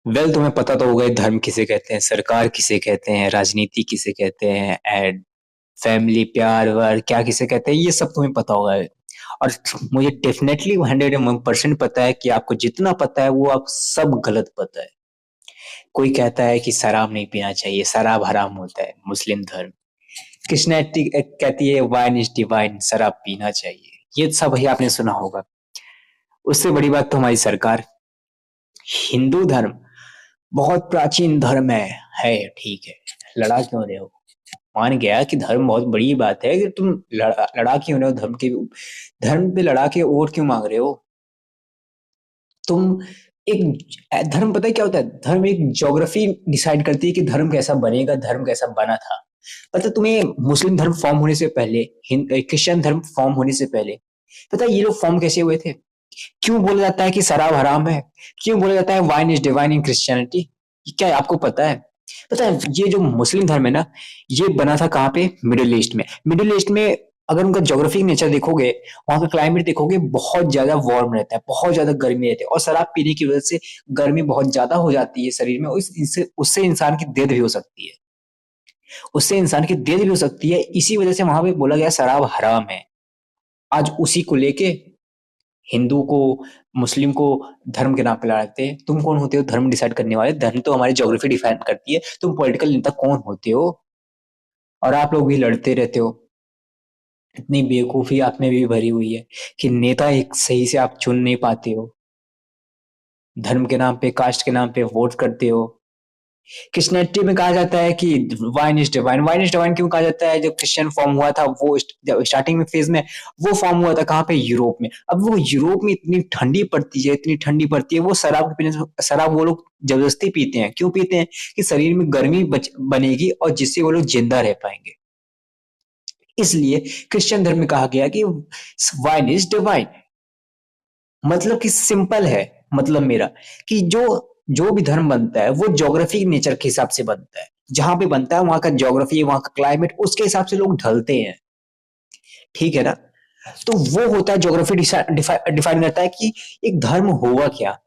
तुम्हें पता तो होगा धर्म किसे कहते हैं, सरकार किसे कहते हैं, राजनीति किसे कहते हैं, एंड फैमिली, प्यार वार क्या किसे कहते हैं, ये सब तुम्हें पता होगा। और मुझे डेफिनेटली 101% पता है कि आपको जितना पता है वो आप सब गलत पता है। कोई कहता है कि शराब नहीं पीना चाहिए, शराब हराम होता है, मुस्लिम धर्म। क्रिश्चियनिटी कहती है वाइन इज डिवाइन, शराब पीना चाहिए। ये सब भैया आपने सुना होगा। उससे बड़ी बात तो हमारी सरकार। हिंदू धर्म बहुत प्राचीन धर्म है, ठीक है। लड़ा क्यों रहे हो? मान गया कि धर्म बहुत बड़ी बात है कि तुम लड़ा क्यों रहे हो धर्म के। धर्म पे लड़ा के वोट क्यों मांग रहे हो तुम? एक धर्म पता है क्या होता है? धर्म एक ज्योग्राफी डिसाइड करती है कि धर्म कैसा बनेगा, धर्म कैसा बना था। पता है तुम्हें मुस्लिम धर्म फॉर्म होने से पहले, क्रिश्चियन धर्म फॉर्म होने से पहले, पता है ये लोग फॉर्म कैसे हुए थे? क्यों बोला जाता है कि शराब हराम है? क्यों बोला जाता है wine is divine in Christianity? क्या आपको पता है? पता है ये जो मुस्लिम धर्म है ना, ये बना था कहाँ पे? मिडिल ईस्ट में। मिडिल ईस्ट में अगर उनका ज्योग्राफिक नेचर देखोगे, वहां का क्लाइमेट देखोगे, बहुत ज्यादा वार्म रहता है, बहुत ज्यादा गर्मी रहती है, और शराब पीने की वजह से गर्मी बहुत ज्यादा हो जाती है शरीर में, उससे इंसान की डेथ भी हो सकती है। उससे इंसान की डेथ भी हो सकती है, इसी वजह से वहां पे बोला गया शराब हराम है। आज उसी को लेके हिंदू को, मुस्लिम को धर्म के नाम पे लड़ाते हैं। तुम कौन होते हो धर्म डिसाइड करने वाले? धर्म तो हमारी ज्योग्राफी डिफाइन करती है। तुम पॉलिटिकल नेता कौन होते हो? और आप लोग भी लड़ते रहते हो। इतनी बेवकूफी आप में भी भरी हुई है कि नेता एक सही से आप चुन नहीं पाते हो। धर्म के नाम पे, कास्ट के नाम पे वोट करते हो। क्रिश्चियनिटी में कहा जाता है कि wine is divine. Wine is divine क्यों कहा जाता है? जब क्रिश्चियन फॉर्म हुआ था, वो स्टार्टिंग में फेज में वो फॉर्म हुआ था कहाँ पे? यूरोप में। अब वो यूरोप में इतनी ठंडी पड़ती है, इतनी ठंडी पड़ती है, वो शराब पीने, शराब वो लोग जबरदस्ती पीते हैं। क्यों पीते हैं? कि शरीर में गर्मी बनेगी और जिससे वो लोग जिंदा रह पाएंगे। इसलिए क्रिश्चियन धर्म में कहा गया कि वाइन इज डिवाइन। मतलब कि सिंपल है। मतलब मेरा कि जो जो भी धर्म बनता है वो ज्योग्राफिक नेचर के हिसाब से बनता है। जहां पे बनता है वहां का ज्योग्राफी, वहां का क्लाइमेट, उसके हिसाब से लोग ढलते हैं। ठीक है ना? तो वो होता है ज्योग्राफी डिफाइन करता है कि एक धर्म होगा क्या।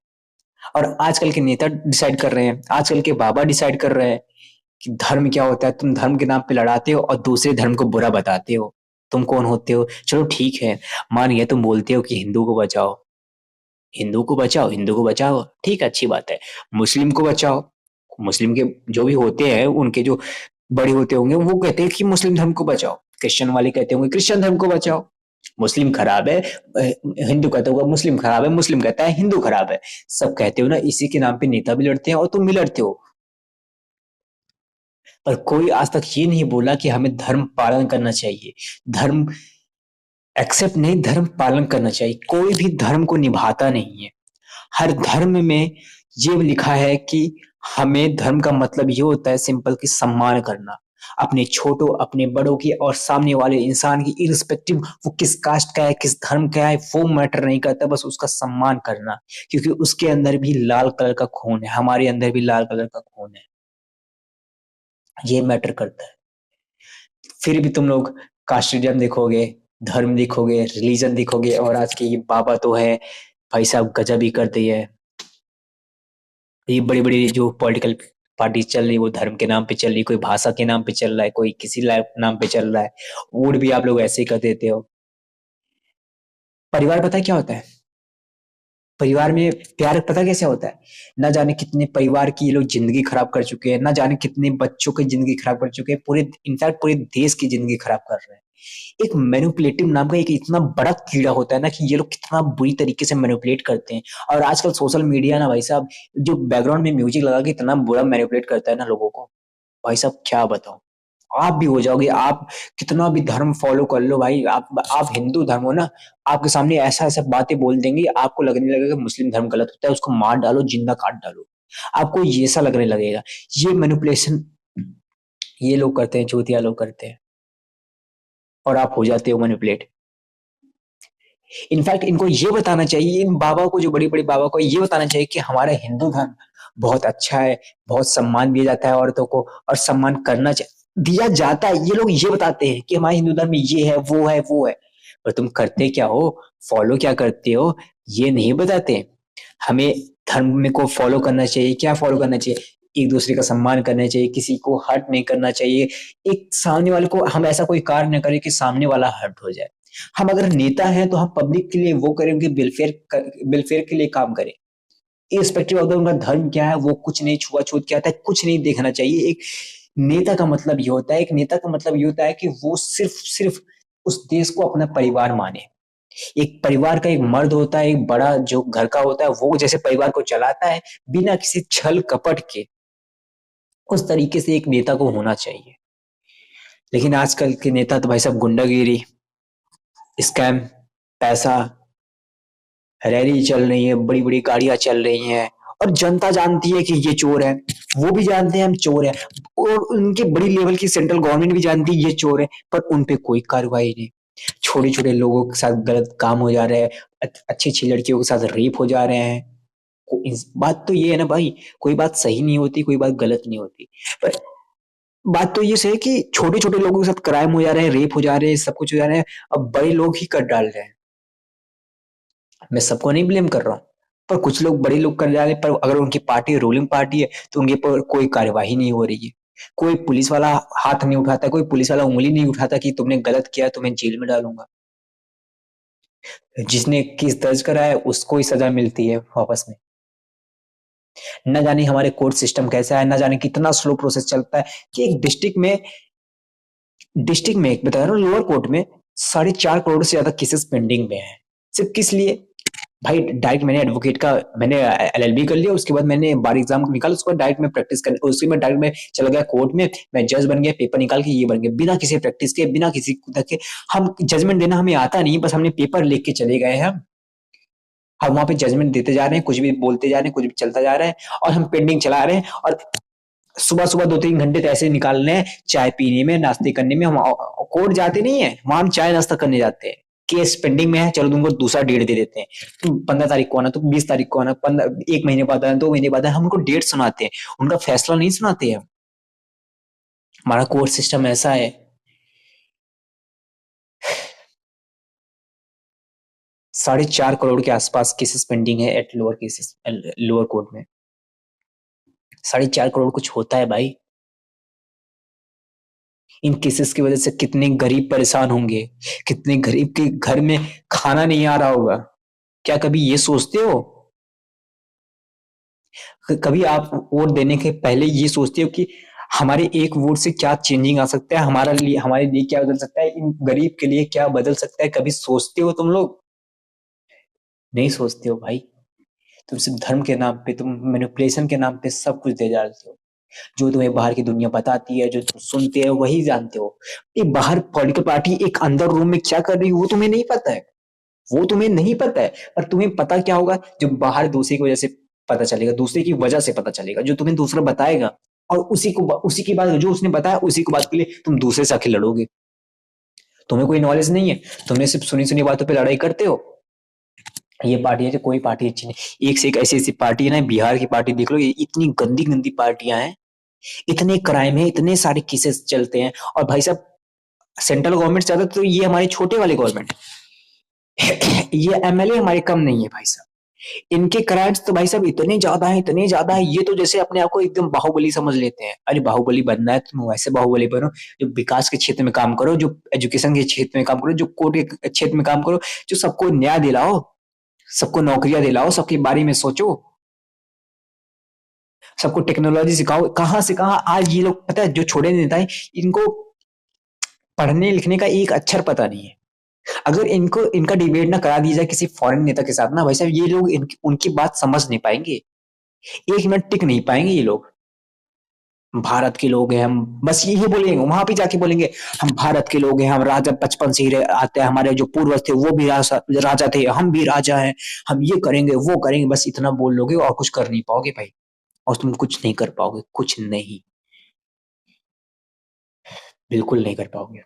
और आजकल के नेता डिसाइड कर रहे हैं, आजकल के बाबा डिसाइड कर रहे हैं कि धर्म क्या होता है। तुम धर्म के नाम पे लड़ाते हो और दूसरे धर्म को बुरा बताते हो। तुम कौन होते हो? चलो ठीक है, मान गया तुम बोलते हो कि हिंदू को बचाओ, हिंदू को बचाओ, हिंदू को बचाओ, ठीक है, अच्छी बात है। मुस्लिम को बचाओ। मुस्लिम के जो भी होते हैं, उनके जो बड़े होते होंगे, वो कहते हैं कि मुस्लिम धर्म को बचाओ। क्रिश्चियन वाले कहते होंगे क्रिश्चियन धर्म को बचाओ। मुस्लिम खराब है, हिंदू कहता होगा मुस्लिम खराब है, मुस्लिम कहता है हिंदू खराब है। सब कहते हो ना, इसी के नाम पे नेता भी लड़ते हैं और तुम भी लड़ते हो। पर कोई आज तक ये नहीं बोला कि हमें धर्म पालन करना चाहिए। धर्म एक्सेप्ट नहीं, धर्म पालन करना चाहिए। कोई भी धर्म को निभाता नहीं है। हर धर्म में ये लिखा है कि हमें धर्म का मतलब ये होता है सिंपल, कि सम्मान करना अपने छोटों, अपने बड़ों की, और सामने वाले इंसान की, इरिस्पेक्टिव वो किस कास्ट का है, किस धर्म का है, वो मैटर नहीं करता, बस उसका सम्मान करना। क्योंकि उसके अंदर भी लाल कलर का खून है, हमारे अंदर भी लाल कलर का खून है। ये मैटर करता है। फिर भी तुम लोग कास्टिज्म देखोगे, धर्म देखोगे, रिलीजन देखोगे, और आज के ये बाबा तो है भाई साहब, गजब ही कर दी है। ये बड़ी बड़ी जो पॉलिटिकल पार्टी चल रही है, वो धर्म के नाम पे चल रही है, कोई भाषा के नाम पे चल रहा है, कोई किसी नाम पे चल रहा है। वोट भी आप लोग ऐसे ही कर देते हो। परिवार पता है क्या होता है? परिवार में प्यार पता कैसे होता है? ना जाने कितने परिवार की ये लोग जिंदगी खराब कर चुके हैं, ना जाने कितने बच्चों की जिंदगी खराब कर चुके हैं, पूरे इनफैक्ट पूरे देश की जिंदगी खराब कर रहे हैं। एक मैनिपुलेटिव नाम का एक इतना बड़ा कीड़ा होता है ना, कि ये लोग कितना बुरी तरीके से मैनिपुलेट करते हैं। और आजकल सोशल मीडिया ना भाई साहब, जो बैकग्राउंड में म्यूजिक लगा के इतना बुरा मैनिपुलेट करता है ना लोगों को, भाई साहब क्या बताऊं। आप भी हो जाओगे। आप कितना भी धर्म फॉलो कर लो भाई, आप हिंदू धर्म हो ना, आपके सामने ऐसा ऐसा बातें बोल देंगे, आपको लगने लगेगा कि मुस्लिम धर्म गलत होता है, उसको मार डालो, जिंदा काट डालो। आपको ये ऐसा लगने लगेगा। ये मैनिपुलेशन ये लोग करते हैं, चूतिया लोग करते हैं, और आप हो जाते हो मैनिपुलेट। इनफैक्ट इनको ये बताना चाहिए, इन बाबा को, जो बड़ी बड़ी बाबा को ये बताना चाहिए कि हमारा हिंदू धर्म बहुत अच्छा है, बहुत सम्मान दिया जाता है औरतों को, और सम्मान करना दिया जाता है। ये लोग ये बताते हैं कि हमारे हिंदू धर्म में ये है, वो है, वो है। पर तुम करते क्या हो, फॉलो क्या करते हो, ये नहीं बताते। हमें धर्म में को फॉलो करना चाहिए, क्या फॉलो करना चाहिए, एक दूसरे का सम्मान करना चाहिए, किसी को हर्ट नहीं करना चाहिए, एक सामने वाले को हम ऐसा कोई कार्य न करें कि सामने वाला हर्ट हो जाए। हम अगर नेता हैं तो हम पब्लिक के लिए वो करें कि वेलफेयर के लिए काम करें, इर्रिस्पेक्टिव ऑफ उनका धर्म क्या है, वो कुछ नहीं, छुआछूत क्या होता है, कुछ नहीं देखना चाहिए। एक नेता का मतलब ये होता है, एक नेता का मतलब ये होता है कि वो सिर्फ सिर्फ उस देश को अपना परिवार माने। एक परिवार का एक मर्द होता है, एक बड़ा जो घर का होता है, वो जैसे परिवार को चलाता है बिना किसी छल कपट के, उस तरीके से एक नेता को होना चाहिए। लेकिन आजकल के नेता तो भाई साहब गुंडागिरी, स्कैम, पैसा, रैली चल रही है, बड़ी बड़ी गाड़ियां चल रही हैं, और जनता जानती है कि ये चोर है, वो भी जानते हैं हम चोर है, और उनके बड़ी लेवल की सेंट्रल गवर्नमेंट भी जानती है ये चोर है, पर उन पे कोई कार्रवाई नहीं। छोटे छोटे लोगों के साथ गलत काम हो जा रहे हैं, अच्छी अच्छी लड़कियों के साथ रेप हो जा रहे हैं। बात तो ये है ना भाई, कोई बात सही नहीं होती, कोई बात गलत नहीं होती, पर बात तो ये है कि छोटे छोटे लोगों के साथ क्राइम हो जा रहे हैं, रेप हो जा रहे हैं, सब कुछ हो जा रहे हैं, अब बड़े लोग ही कर डाल रहे हैं। मैं सबको नहीं ब्लेम कर रहा हूँ, पर कुछ लोग, बड़े लोग कर जा रहे हैं, पर अगर उनकी पार्टी रूलिंग पार्टी है तो उनके पर कोई कार्यवाही नहीं हो रही है। कोई पुलिस वाला हाथ नहीं उठाता, कोई पुलिस वाला उंगली नहीं उठाता कि तुमने गलत किया, तुम्हें जेल में डालूंगा। जिसने केस दर्ज करा है उसको ही सजा मिलती है वापस में। न जाने हमारे कोर्ट सिस्टम कैसा है, न जाने कितना स्लो प्रोसेस चलता है कि एक डिस्ट्रिक्ट में एक बता रहा हूँ, लोअर कोर्ट में 4.5 करोड़ से ज्यादा केसेस पेंडिंग में है। सिर्फ किस लिए भाई? डायरेक्ट मैंने एडवोकेट का, मैंने एलएलबी कर लिया, उसके बाद मैंने बार एग्जाम निकाला, उसके बाद डायरेक्ट मैं प्रैक्टिस कर, उसके बाद डायरेक्ट मैं चला गया कोर्ट में, मैं जज बन गया, पेपर निकाल के ये बन गया, बिना किसी प्रैक्टिस के, बिना किसी के। हम जजमेंट देना हमें आता नहीं, बस हमने पेपर लिख के चले गए हैं। हम वहां पे जजमेंट देते जा रहे हैं, कुछ भी बोलते जा रहे हैं, कुछ भी चलता जा रहा है, और हम पेंडिंग चला रहे हैं, और सुबह सुबह 2-3 घंटे तो ऐसे निकाल रहे हैं चाय पीने में, नाश्ते करने में। हम कोर्ट जाते नहीं है, वहां हम चाय नाश्ता करने जाते हैं। केस पेंडिंग में है, चलो तुमको दूसरा डेट दे देते हैं, तुम 15 तारीख को आना, तुम 20 तारीख को आना, 1 महीने बाद आना, 2 महीने बाद आना, हम उनको डेट सुनाते हैं, उनका फैसला नहीं सुनाते हैं। हमारा कोर्ट सिस्टम ऐसा है। 4.5 करोड़ के आसपास केसेस पेंडिंग है at lower cases, lower court में। 4.5 करोड़ कुछ होता है भाई? इन केसेस की वजह से कितने गरीब परेशान होंगे, कितने गरीब के घर में खाना नहीं आ रहा होगा। क्या कभी ये सोचते हो? कभी आप वोट देने के पहले ये सोचते हो कि हमारे एक वोट से क्या चेंजिंग आ सकता है, हमारे लिए क्या बदल सकता है, इन गरीब के लिए क्या बदल सकता है? कभी सोचते हो तुम लोग? नहीं सोचते हो भाई। तुम सिर्फ धर्म के नाम पे, तुम मैनिपुलेशन के नाम पे सब कुछ दे डालते हो। जो तुम्हें बाहर की दुनिया बताती है, जो तुम सुनते हो, वही जानते हो। एक बाहर पॉलिटिकल पार्टी एक अंदर रूम में क्या कर रही है वो तुम्हें नहीं पता है, वो तुम्हें नहीं पता है। पर तुम्हें पता क्या होगा, जो बाहर दूसरे की वजह से पता चलेगा, दूसरे की वजह से पता चलेगा, जो तुम्हें दूसरा बताएगा, और उसी की बात, जो उसने बताया उसी की बात के लिए तुम दूसरे से आके लड़ोगे। तुम्हें कोई नॉलेज नहीं है, तुमने सिर्फ सुनी सुनी बातों पे लड़ाई करते हो। ये पार्टी है जो, कोई पार्टी अच्छी नहीं, एक से एक ऐसी ऐसी पार्टी है ना। बिहार की पार्टी देख लो, ये इतनी गंदी गंदी पार्टियां हैं, इतने क्राइम है, इतने सारे केसेस चलते हैं, और भाई साहब सेंट्रल गवर्नमेंट से ज्यादा तो ये हमारे छोटे वाले गवर्नमेंट ये एमएलए हमारे कम नहीं है भाई साहब। इनके क्राइम्स तो भाई साहब इतने ज्यादा है, इतने ज्यादा है, ये तो जैसे अपने आप को एकदम बाहुबली समझ लेते हैं। अरे बाहुबली बनना है तुम वैसे बाहुबली बनो, जो विकास के क्षेत्र में काम करो, जो एजुकेशन के क्षेत्र में काम करो, जो कोर्ट के क्षेत्र में काम करो, जो सबको न्याय दिलाओ, सबको नौकरियां दिलाओ, सबके बारे में सोचो, सबको टेक्नोलॉजी सिखाओ। कहाँ से कहाँ आज ये लोग, पता है जो छोटे नेता है, इनको पढ़ने लिखने का एक अक्षर पता नहीं है। अगर इनको इनका डिबेट ना करा दिया जाए किसी फॉरेन नेता के साथ ना भाई साहब, ये लोग उनकी बात समझ नहीं पाएंगे, 1 मिनट टिक नहीं पाएंगे ये लोग। भारत के लोग हैं हम, बस यही बोलेंगे, वहां पे जाके बोलेंगे हम भारत के लोग हैं, हम राजा बचपन से ही आते हैं, हमारे जो पूर्वज थे वो भी राजा थे, हम भी राजा हैं, हम ये करेंगे वो करेंगे। बस इतना बोल लोगे और कुछ कर नहीं पाओगे भाई, और तुम कुछ नहीं कर पाओगे, कुछ नहीं, बिल्कुल नहीं कर पाओगे।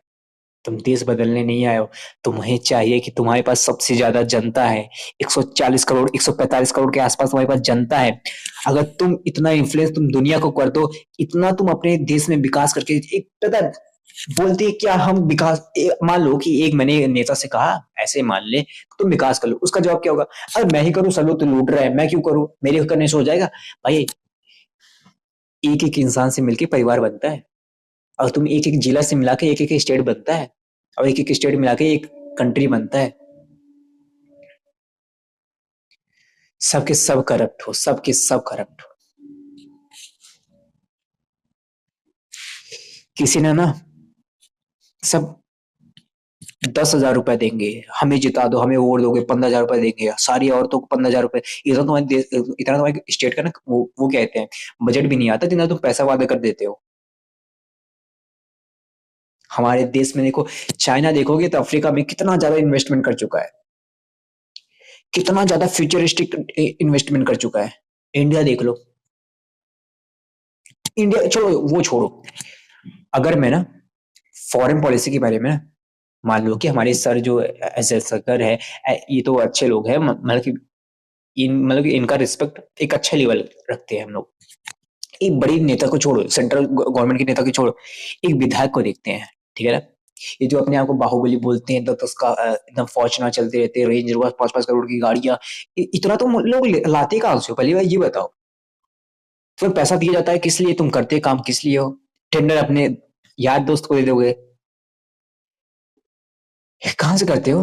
तुम देश बदलने नहीं आए हो। तुम्हें चाहिए कि तुम्हारे पास सबसे ज्यादा जनता है, 140 करोड़, 145 करोड़ के आसपास तुम्हारे पास जनता है। अगर तुम इतना इन्फ्लुएंस तुम दुनिया को कर दो, इतना तुम अपने देश में विकास करके, एक पता है बोलती है क्या हम विकास, मान लो कि एक मैंने नेता से कहा ऐसे मान ले तुम विकास कर लो, उसका जवाब क्या होगा? अरे मैं ही करूं, सब लोग तो लूट रहे हैं, मैं क्यों करूं, मेरे करने से हो जाएगा? भाई एक एक इंसान से मिलकर परिवार बनता है, और तुम एक एक जिला से मिला के एक एक स्टेट बनता है, और एक एक स्टेट मिला के एक कंट्री बनता है। सबके सब करप्ट हो, सबके सब करप्ट हो। किसी ने ना सब 10,000 रुपए देंगे, हमें जिता दो, हमें वोट दोगे, 15,000 रुपए देंगे, सारी औरतों को 15,000 रुपए। इतना तुम्हारे इतना तुम्हारे स्टेट का ना वो कहते हैं, बजट भी नहीं आता जितना तुम पैसा वादा कर देते हो। हमारे देश में देखो, चाइना देखोगे तो अफ्रीका में कितना ज्यादा इन्वेस्टमेंट कर चुका है, कितना ज्यादा फ्यूचरिस्टिक इन्वेस्टमेंट कर चुका है। इंडिया देख लो, इंडिया छोड़ो, वो छोड़ो, अगर मैं ना फॉरेन पॉलिसी के बारे में ना, मान लो कि हमारे सर जो एस सर है, ये तो अच्छे लोग हैं, मतलब कि मतलब कि इनका रिस्पेक्ट एक अच्छा लेवल रखते हैं हम लोग। एक बड़ी नेता को छोड़ो, सेंट्रल गवर्नमेंट के नेता को छोड़ो, एक विधायक को देखते हैं, ठीक है ना? ये जो अपने आप को बाहुबली बोलते हैं, दस का एकदम फॉर्च्यूनर चलते रहते हैं, रेंज रोवर 5-5 करोड़ की गाड़ियां, इतना तो लोग लाते कहाँ से हो? पहली बार ये बताओ। तुम्हें पैसा दिया जाता है किस लिए? तुम करते काम किस लिए हो? टेंडर अपने यार दोस्त को दे दोगे? कहाँ से करते हो?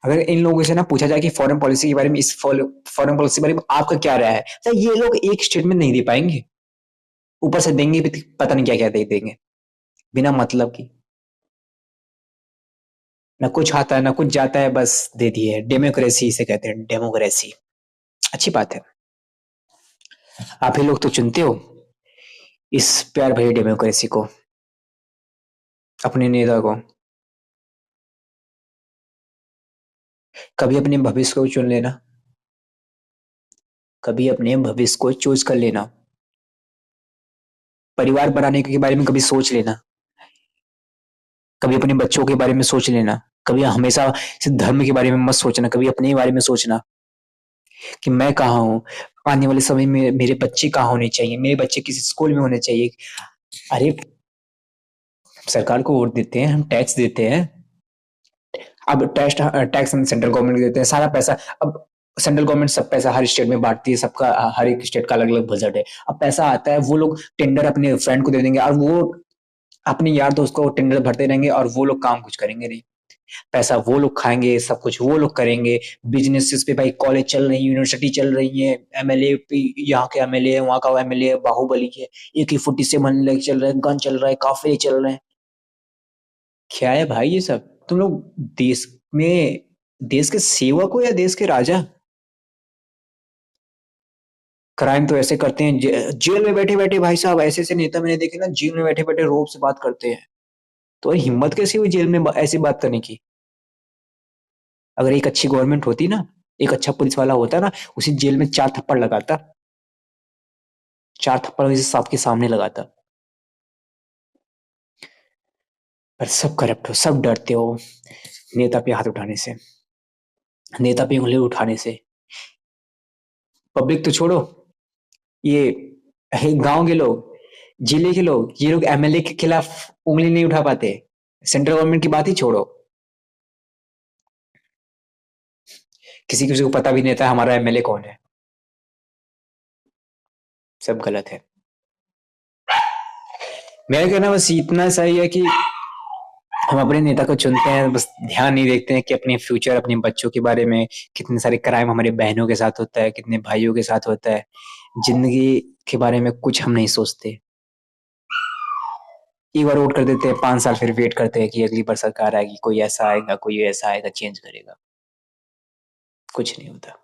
अगर इन लोगों से ना पूछा जाए कि फॉरेन पॉलिसी के बारे में, इस फॉरेन पॉलिसी के बारे में आपका क्या राय है, तो ये लोग एक स्टेटमेंट नहीं दे पाएंगे, ऊपर से देंगे भी पता नहीं क्या क्या दे देंगे, बिना मतलब की। ना कुछ आता है ना कुछ जाता है, बस दे दिए। डेमोक्रेसी इसे कहते हैं, डेमोक्रेसी। अच्छी बात है, आप ही लोग तो चुनते हो इस प्यार भरी डेमोक्रेसी को, अपने नेता को। कभी अपने भविष्य को चुन लेना, कभी अपने भविष्य को चूज कर लेना, परिवार बनाने के बारे में कभी सोच लेना, कभी अपने बच्चों के बारे में सोच लेना, कभी हमेशा सिर्फ धर्म के बारे में मत सोचना, कभी अपने बारे में सोचना कि मैं कहाँ हूँ, आने वाले समय में मेरे बच्चे कहाँ होने चाहिए, मेरे बच्चे किस स्कूल में होने चाहिए। अरे सरकार को वोट देते हैं, हम टैक्स देते हैं, अब टैक्स टैक्स हम सेंट्रल गवर्नमेंट को देते हैं, सारा पैसा अब सेंट्रल गवर्नमेंट सब पैसा हर स्टेट में बांटती है, सबका हर एक स्टेट का अलग अलग बजट है। अब पैसा आता है, वो लोग टेंडर अपने फ्रेंड को दे देंगे, और वो अपने यार दोस्त को टेंडर भरते रहेंगे, और वो लोग काम कुछ करेंगे नहीं। पैसा वो लोग खाएंगे, सब कुछ वो लोग करेंगे। बिजनेसेस पे भाई कॉलेज चल रही है, यूनिवर्सिटी चल रही है, एमएलए यहाँ के एमएलए है, वहां का एमएलए बाहुबली है, AK-47 चल रहा है, गन चल रहा है, काफिले चल रहे हैं। क्या है भाई ये सब? तुम लोग देश में देश के सेवक हो या देश के राजा? क्राइम तो ऐसे करते हैं, जेल में बैठे बैठे, भाई साहब ऐसे ऐसे नेता मैंने देखे ना, जेल में बैठे बैठे रोब से बात करते हैं। तो हिम्मत कैसी हुई जेल में ऐसी बात करने की? अगर एक अच्छी गवर्नमेंट होती ना, एक अच्छा पुलिस वाला होता ना, उसी जेल में 4 थप्पड़ लगाता, 4 थप्पड़ उसी सबके सामने लगाता। पर सब करप्ट हो, सब डरते हो नेता पे हाथ उठाने से, नेता पे उंगली उठाने से। पब्लिक तो छोड़ो, ये गांव के लोग, जिले के लोग, ये लोग एमएलए के खिलाफ उंगली नहीं उठा पाते। सेंट्रल गवर्नमेंट की बात ही छोड़ो, किसी किसी को पता भी नहीं था हमारा एमएलए कौन है। सब गलत है। मेरा कहना बस इतना सही है कि हम अपने नेता को चुनते हैं, बस ध्यान नहीं देखते हैं कि अपने फ्यूचर, अपने बच्चों के बारे में, कितने सारे क्राइम हमारे बहनों के साथ होता है, कितने भाइयों के साथ होता है, जिंदगी के बारे में कुछ हम नहीं सोचते। एक बार वोट कर देते हैं, 5 साल फिर वेट करते हैं कि अगली बार सरकार आएगी, कोई ऐसा आएगा, कोई ऐसा आएगा, चेंज करेगा। कुछ नहीं होता,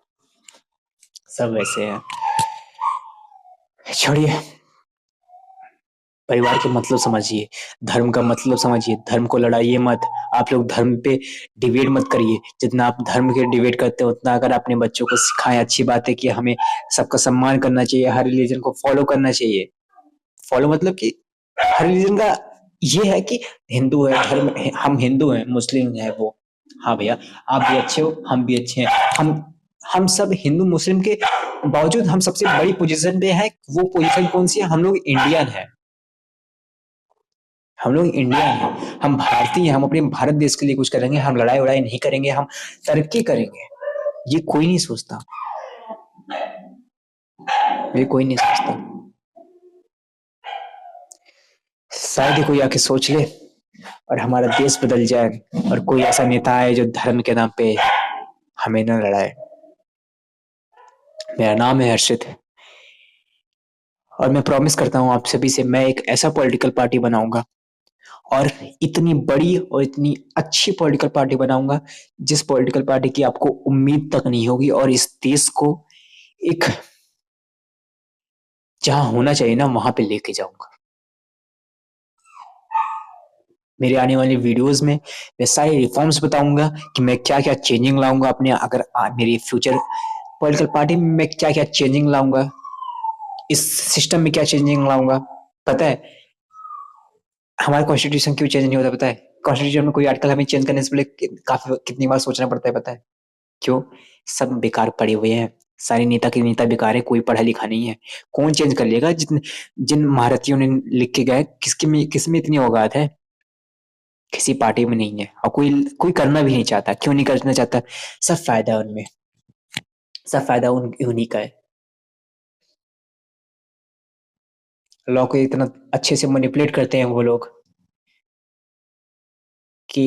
सब वैसे है। छोड़िए, परिवार के मतलब समझिए, धर्म का मतलब समझिए, धर्म को लड़ाइए मत। आप लोग धर्म पे डिबेट मत करिए, जितना आप धर्म के डिबेट करते हो उतना अगर अपने बच्चों को सिखाएं अच्छी बात है कि हमें सबका सम्मान करना चाहिए, हर रिलीजन को फॉलो करना चाहिए। फॉलो मतलब कि हर रिलीजन का ये है कि हिंदू है धर्म, हम हिंदू हैं, मुस्लिम है वो, हाँ भैया आप भी अच्छे हो, हम भी अच्छे हैं, हम सब हिंदू मुस्लिम के बावजूद हम सबसे बड़ी पोजीशन पे है। वो पोजीशन कौन सी है? हम लोग इंडियन है, हम लोग इंडियन हैं, हम भारतीय हैं, हम अपने भारत देश के लिए कुछ करेंगे, हम लड़ाई वड़ाई नहीं करेंगे, हम तरक्की करेंगे। ये कोई नहीं सोचता, ये कोई नहीं सोचता। शायद ही कोई आके सोच ले और हमारा देश बदल जाए और कोई ऐसा नेता आए जो धर्म के नाम पे हमें न लड़ाए। मेरा नाम है हर्षित और मैं प्रॉमिस करता हूँ आप सभी से, मैं एक ऐसा पॉलिटिकल पार्टी बनाऊंगा और इतनी बड़ी और इतनी अच्छी पॉलिटिकल पार्टी बनाऊंगा जिस पॉलिटिकल पार्टी की आपको उम्मीद तक नहीं होगी, और इस देश को एक जहां होना चाहिए ना वहां पे लेके जाऊंगा। मेरे आने वाली वीडियोस में मैं सारे रिफॉर्म्स बताऊंगा कि मैं क्या क्या चेंजिंग लाऊंगा अपने, अगर मेरी फ्यूचर पॉलिटिकल पार्टी में मैं क्या क्या चेंजिंग लाऊंगा, इस सिस्टम में क्या चेंजिंग लाऊंगा। पता है हमारा कॉन्स्टिट्यूशन क्यों चेंज नहीं होता? पता है कॉन्स्टिट्यूशन में कोई आर्टिकल हमें चेंज करने से पहले काफी कितनी बार सोचना पड़ता है? पता है क्यों? सब बेकार पड़े हुए हैं, सारे नेता के नेता बेकार है, कोई पढ़ा लिखा नहीं है। कौन चेंज कर लेगा? जिन जिन महारथियों ने लिख के गए, किसमें इतनी औकात है? किसी पार्टी में नहीं है, और कोई कोई करना भी नहीं चाहता। क्यों नहीं करना चाहता? सब फायदा उनमें, सब फायदा उन्हीं का है। लॉ को इतना अच्छे से मैनिपुलेट करते हैं वो लोग कि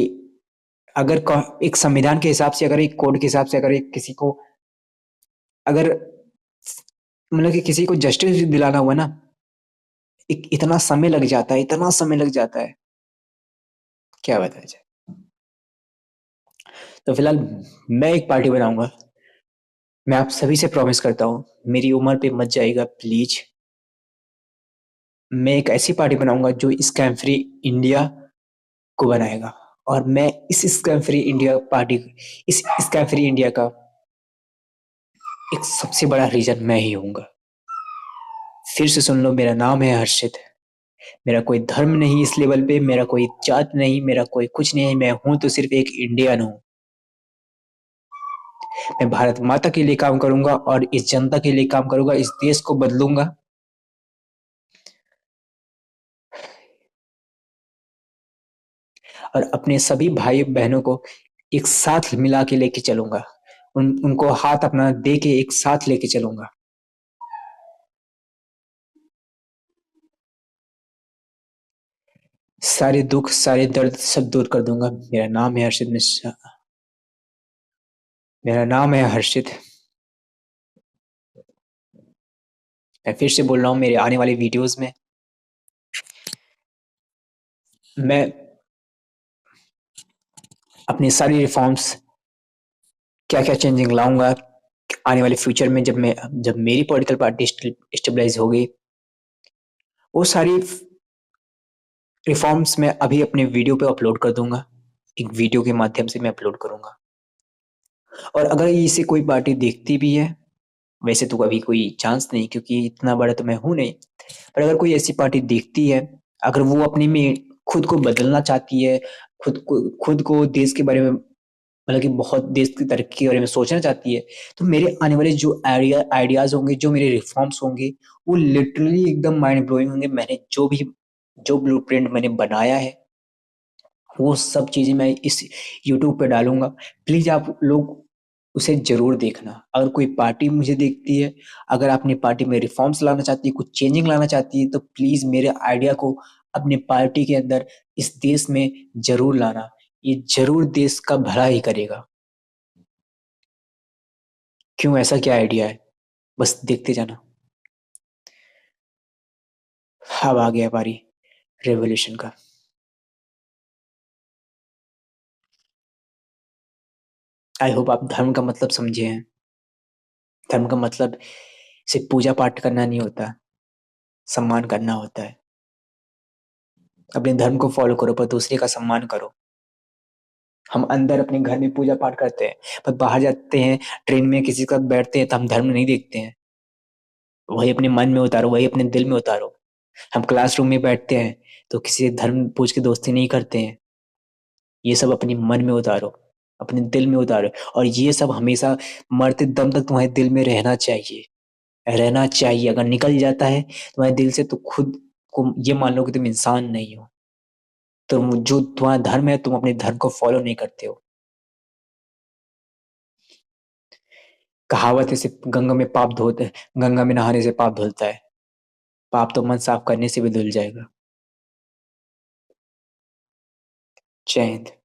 अगर एक संविधान के हिसाब से, अगर एक कोड के हिसाब से, अगर एक किसी को, अगर मतलब कि किसी को जस्टिस दिलाना हुआ ना, इतना समय लग जाता है, इतना समय लग जाता है, क्या बताया जाए। तो फिलहाल मैं एक पार्टी बनाऊंगा। मैं आप सभी से प्रॉमिस करता हूँ, मेरी उम्र पे मत जाएगा प्लीज। मैं एक ऐसी पार्टी बनाऊंगा जो स्कैम फ्री इंडिया को बनाएगा, और मैं इस स्कैम फ्री इंडिया पार्टी, इस स्कैम फ्री इंडिया का एक सबसे बड़ा रीजन मैं ही हूँगा। फिर से सुन लो, मेरा नाम है हर्षित। मेरा कोई धर्म नहीं इस लेवल पे, मेरा कोई जात नहीं, मेरा कोई कुछ नहीं, मैं हूं तो सिर्फ एक इंडियन हूँ। मैं भारत माता के लिए काम करूंगा और इस जनता के लिए काम करूंगा, इस देश को बदलूंगा। और अपने सभी भाई बहनों को एक साथ मिला के लेके चलूंगा, उनको हाथ अपना दे के एक साथ लेके चलूंगा। सारे दुख सारे दर्द सब दूर कर दूंगा। मेरा नाम है हर्षित मिश्रा। मेरा नाम है हर्षित। मैं फिर से बोल रहा हूँ, मेरे आने वाले वीडियोस में मैं अपनी सारी रिफॉर्म्स, क्या क्या चेंजिंग लाऊंगा आने वाले फ्यूचर में, जब मेरी पॉलिटिकल पार्टी स्टेबलाइज होगी, वो सारी रिफॉर्म्स मैं अभी अपने वीडियो पे अपलोड कर दूंगा। एक वीडियो के माध्यम से मैं अपलोड करूंगा। और अगर इसे कोई पार्टी देखती भी है, वैसे तो अभी कोई चांस नहीं क्योंकि इतना बड़ा तो मैं हूं नहीं, पर अगर कोई ऐसी पार्टी देखती है, अगर वो अपने में खुद को बदलना चाहती है, खुद को देश के बारे में, मतलब कि बहुत देश की तरक्की के बारे में सोचना चाहती है, तो मेरे आने वाले जो आइडियाज होंगे, जो मेरे रिफॉर्म्स होंगे, वो लिटरली एकदम माइंड ब्लोइंग होंगे। जो ब्लूप्रिंट मैंने बनाया है, वो सब चीजें मैं इस यूट्यूब पे डालूंगा। प्लीज आप लोग उसे जरूर देखना। अगर कोई पार्टी मुझे देखती है, अगर अपनी पार्टी में रिफॉर्म्स लाना चाहती है, कुछ चेंजिंग लाना चाहती है, तो प्लीज मेरे आइडिया को अपने पार्टी के अंदर इस देश में जरूर लाना। ये जरूर देश का भला ही करेगा। क्यों, ऐसा क्या आइडिया है? बस देखते जाना। अब आ गया बारी रेवोल्यूशन का। आई होप आप धर्म का मतलब समझे हैं। धर्म का मतलब सिर्फ पूजा पाठ करना नहीं होता, सम्मान करना होता है। अपने धर्म को फॉलो करो पर दूसरे का सम्मान करो। हम अंदर अपने घर में पूजा पाठ करते हैं, पर बाहर जाते हैं, ट्रेन में किसी के साथ बैठते हैं तो हम धर्म नहीं देखते हैं। वही अपने मन में उतारो, वही अपने दिल में उतारो। हम क्लासरूम में बैठते हैं तो किसी से धर्म पूछ के दोस्ती नहीं करते हैं। ये सब अपने मन में उतारो, अपने दिल में उतारो। और ये सब हमेशा मरते दम तक तुम्हारे दिल में रहना चाहिए, रहना चाहिए। अगर निकल जाता है तुम्हारे दिल से तो खुद को ये मान लो कि तुम इंसान नहीं हो। तुम जो तुम्हारा धर्म है, तुम अपने धर्म को फॉलो नहीं करते हो। कहावत है, सिर्फ गंगा में पाप धोते, गंगा में नहाने से पाप धुलता है। पाप तो मन साफ करने से भी धुल जाएगा। जय हिंद।